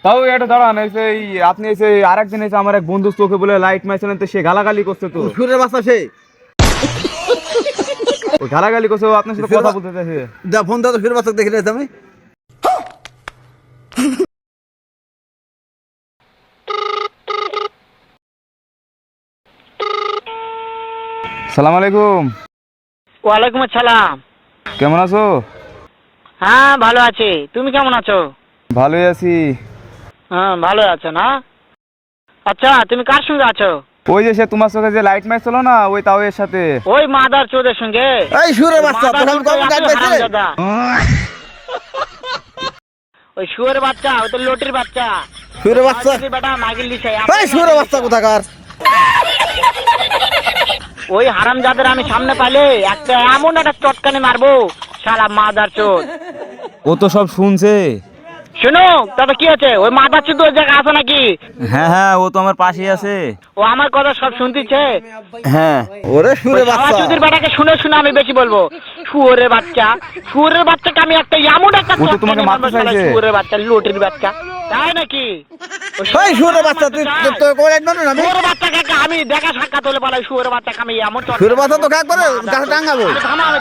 তাও এটা দাঁড়ান, আপনি আরেকদিন আমার এক বন্ধু চোখে বলে লাইট মারছিলেন, তো সে গালাগালি করছে, তো সুরের বাচ্চা সে ও গালাগালি করছে, ও আপনার সাথে কথা বলতে চাইছে। দা ফোন দাও তো, সুরের বাচ্চা দেখে নিয়েছি আমি। সালাম আলাইকুম। ওয়ালাইকুম আসসালাম। কেমন আছো? হ্যাঁ ভালো আছি, তুমি কেমন আছো? ভালোই আছি। হ্যাঁ ভালো আছো না? আচ্ছা তুমি কার সঙ্গে আছো? ওই যে সে তোমার চোখে যে লাইট মারছিল না, ওই তাও এর সাথে। ওই মাদার চোদের সঙ্গে। এই সুরের বাচ্চা তোকে আমি কখন ডাক পাইছি? ওই শুয়োর বাচ্চা, ওই তো লটির বাচ্চা। সুরের বাচ্চা, বেটা মাগিল দিছে। এই সুরের বাচ্চা কোথাকার? ওই হারামজাদের আমি সামনে পাইলে একটা এমন একটা চটকানি মারবো, শালা মাদার চোদ। ও তো সব শুনছে। শোনো তবে কি আছে, ওই মাদার চোদ ওই জায়গায় আছে নাকি? হ্যাঁ হ্যাঁ, ও তো আমার পাশেই আছে। ও আমার কথা সব শুনতেছে। হ্যাঁ। ওরে সুরের বাচ্চা, চুদির বেটাকে শুনে শুনে আমি বেশি বলবো। শুয়োরের বাচ্চা, শুয়োরের বাচ্চাকে আমি একটা এমন একটা ও তো তোমাকে মারতে চাইছে। শুয়োরের বাচ্চা, লটির বাচ্চা, তাই নাকি? এই সুরের বাচ্চা তুই তো কোন এক মানুষ আমি? শুয়োরের বাচ্চাকে আমি দেখা সাক্ষাৎ হলে বলে শুয়োরের বাচ্চাকে আমি এমন সুরের বাচ্চা তো কাক করে গাছে টাঙ্গাবো। থামা, আমি